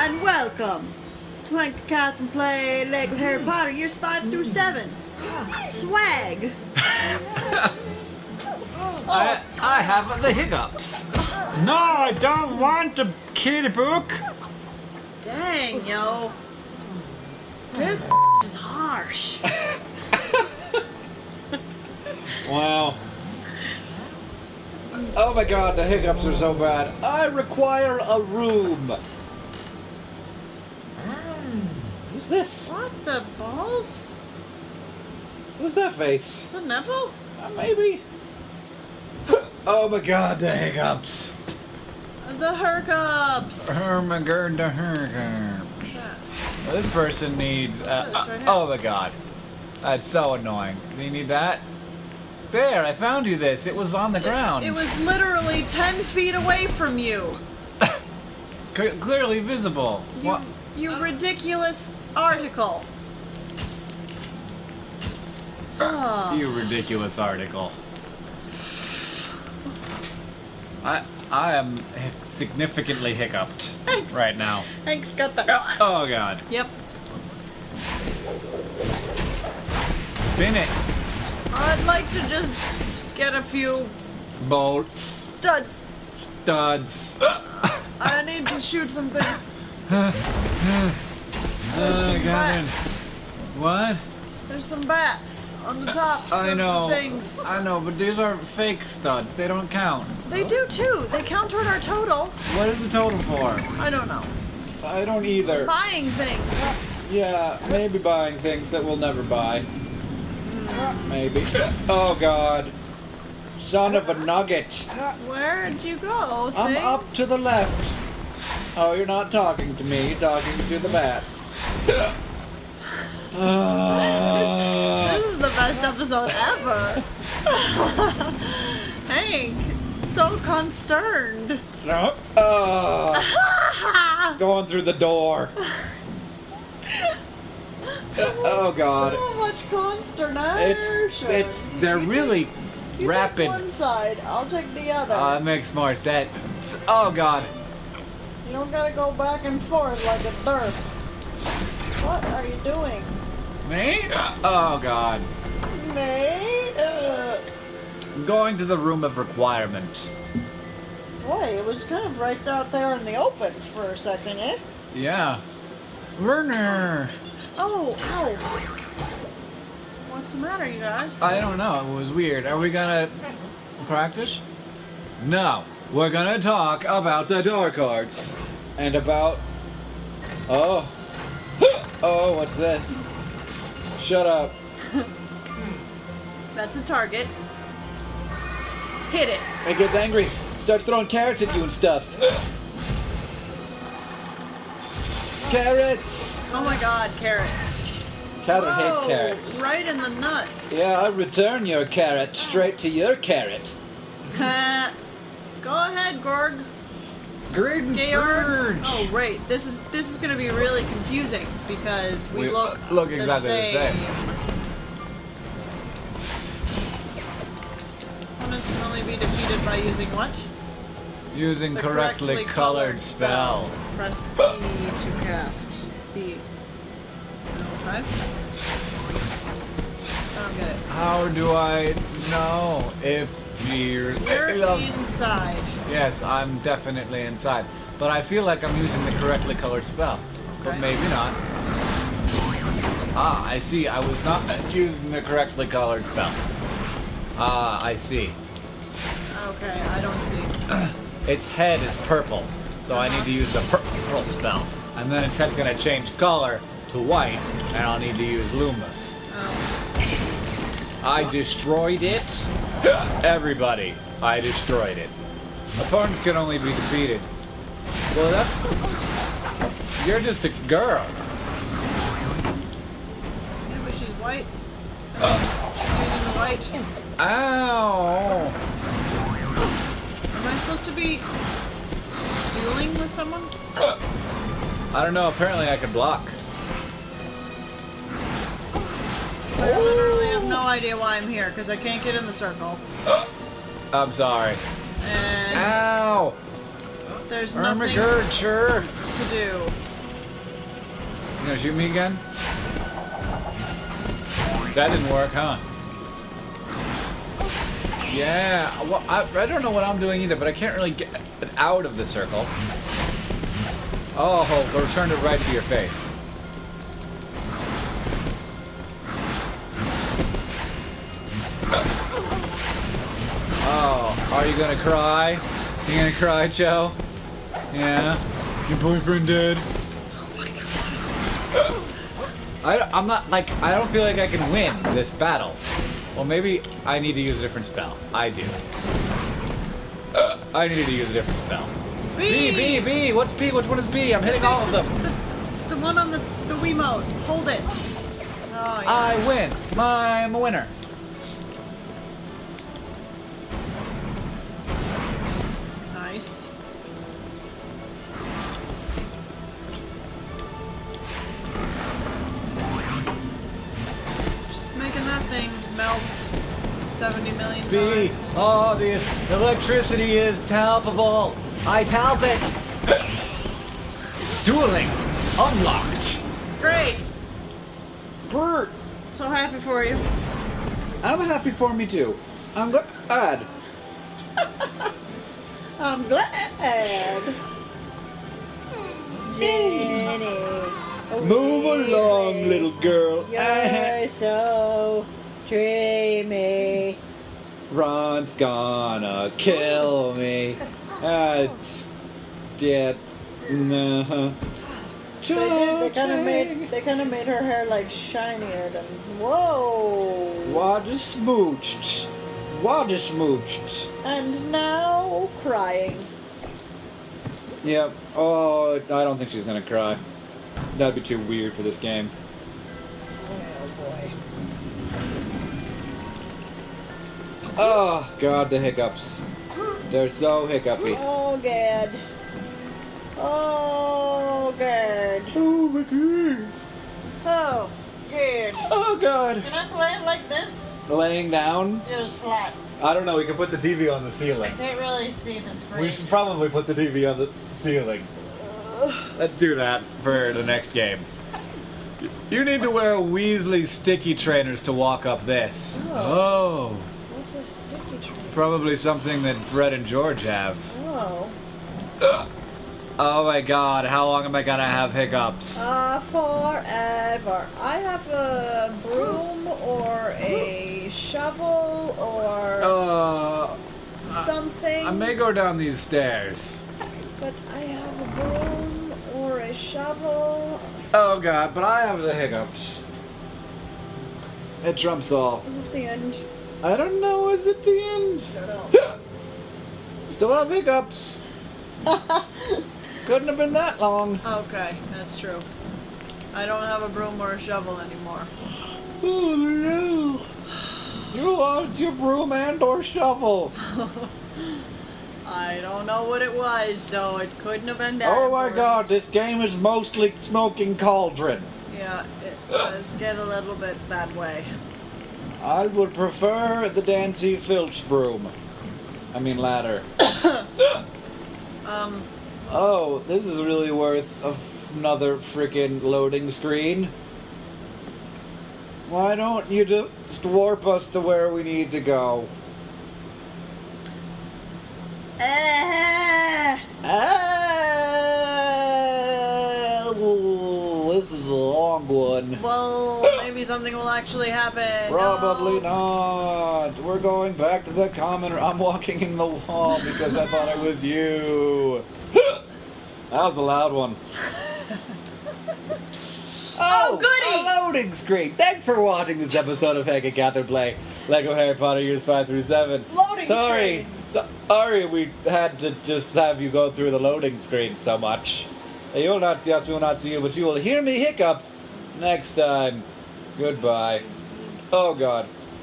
and welcome to Hank, Katherine play Lego Harry Potter years 5 through 7. Swag. I have the hiccups. No, I don't want the kid book. Dang, yo. This is harsh. Wow. Oh my god, the hiccups are so bad. I require a room. Who's this? What the balls? Who's that face? Is it Neville? Maybe. Oh my god, the hiccups. The Hiccups. Oh my god, the hiccups. What's that? Well, this person needs. What's this right here? Oh my god. That's so annoying. Do you need that? There, I found you this. It was on the ground. It was literally 10 feet away from you. Clearly visible. What? You ridiculous article. Oh. You ridiculous article. I am significantly hiccuped Thanks. right now. Hank's got the... Oh god. Yep. Spin it. I'd like to just get a few Bolts. studs. Studs. I need to shoot some things. Oh some god. bats. What? There's some bats on the tops I of know. the things. I know, but these are fake studs. They don't count. They do too. They count toward our total. What is the total for? I don't know. I don't either. Buying things. Yeah, maybe buying things that we'll never buy. Maybe. Oh god. Son of a nugget. Where'd you go, I'm thing? up to the left. Oh, you're not talking to me. You're talking to the bats. This is the best episode ever. Hank, so concerned. Going through the door. Oh god. So much consternation. They're really You rapid. take one side, I'll take the other. It makes more sense. Oh god. You don't gotta go back and forth like a derp. What are you doing? Me? Oh god. Me? I'm going to the room of requirement. Boy, it was kind of right out there in the open for a second, eh? Yeah. Werner! Oh, ow. What's the matter, you guys? I don't know, it was weird. Are we gonna practice? No. We're gonna talk about the dark arts. And about... Oh. Oh, what's this? Shut up. That's a target. Hit it. It gets angry. Starts throwing carrots at you and stuff. Carrots! Oh my god, carrots. Catherine hates Whoa, carrots. right in the nuts. Yeah, I return your carrot straight to your carrot. Go ahead, Gorg. George. Oh, right. This is gonna be really confusing because we look exactly the same. Opponents can only be defeated by using what? Using The correctly colored spell. Press B to cast. B. Okay. I don't get it. How do I know if you're inside. Yes, I'm definitely inside. But I feel like I'm using the correctly colored spell. But Okay. maybe not. Ah, I see. I was not using the correctly colored spell. Ah, I see. Okay, I don't see. Its head is purple, so I need to use the purple spell. And then its head's gonna change color to white, and I'll need to use Luminous. Oh. I destroyed it. Everybody, I destroyed it. Opponents can only be defeated. Well, that's... You're just a girl. Yeah, but she's white. She's white. Ow! Am I supposed to be dueling with someone? I don't know, apparently I can block. I literally have no idea why I'm here, because I can't get in the circle. I'm sorry. And Ow! there's nothing Ermagerd, sure. to do. You gonna shoot me again? That didn't work, huh? Yeah, well, I don't know what I'm doing either, but I can't really get it out of the circle. Oh, or turn it right to your face. Oh, are you gonna cry? You gonna cry, Joe? Yeah? Your boyfriend dead? I'm not, like, I don't feel like I can win this battle. Well, maybe I need to use a different spell. I do. I need to use a different spell. B! What's B? Which one is B? I'm hitting all of them. It's the one on the Wiimote. Hold it. Oh, yeah. I win. I'm a winner. Nice. Just making that thing melt 70 million B. times. Oh, the electricity is palpable. I talp it. Dueling unlocked. Great. Brr. So happy for you. I'm happy for me too. I'm glad. I'm glad. Jenny. Move along, little girl. You're so dreamy. Ron's gonna kill me. Yeah. Nah. They kind of made her hair like shinier than. Whoa. Water smooched. Water smooched. And now crying. Yep. Oh, I don't think she's gonna cry. That'd be too weird for this game. Oh boy. Oh God, the hiccups. They're so hiccupy. Oh God. Oh God. Oh my God. Oh God. Oh God. Can I play it like this? Laying down? It was flat. I don't know. We can put the TV on the I ceiling. can't really see the screen. We should probably put the TV on the ceiling. Let's do that for the next game. You need to wear Weasley sticky trainers to walk up this. Oh. What's a sticky tree? Probably something that Brett and George have. Oh. Oh my God, how long am I gonna have hiccups? Forever. I have a broom or a shovel or something. I may go down these stairs. But I have a broom or a shovel. Oh God, but I have the hiccups. It trumps all. Is this the end? I don't know, is it the end? I don't know. Still have hiccups. Couldn't have been that long. Okay, that's true. I don't have a broom or a shovel anymore. Oh no. You lost your broom and or shovel. I don't know what it was, so it couldn't have been that. Oh my important. God, this game is mostly smoking cauldron. Yeah, it does get a little bit that way. I would prefer the Dancy Filch broom. I mean ladder. Oh, this is really worth another freaking loading screen. Why don't you just warp us to where we need to go? This is a long one. Well, maybe something will actually happen. Probably No. not. We're going back to the common room. I'm walking in the wall because I thought it was you. That was a loud one. Oh, goody! A loading screen. Thanks for watching this episode of Heck and Catherine Play Lego Harry Potter Years 5 through 7. Loading Sorry. screen. Sorry we had to just have you go through the loading screen so much. You will not see us, we will not see you, but you will hear me hiccup next time. Goodbye. Oh God.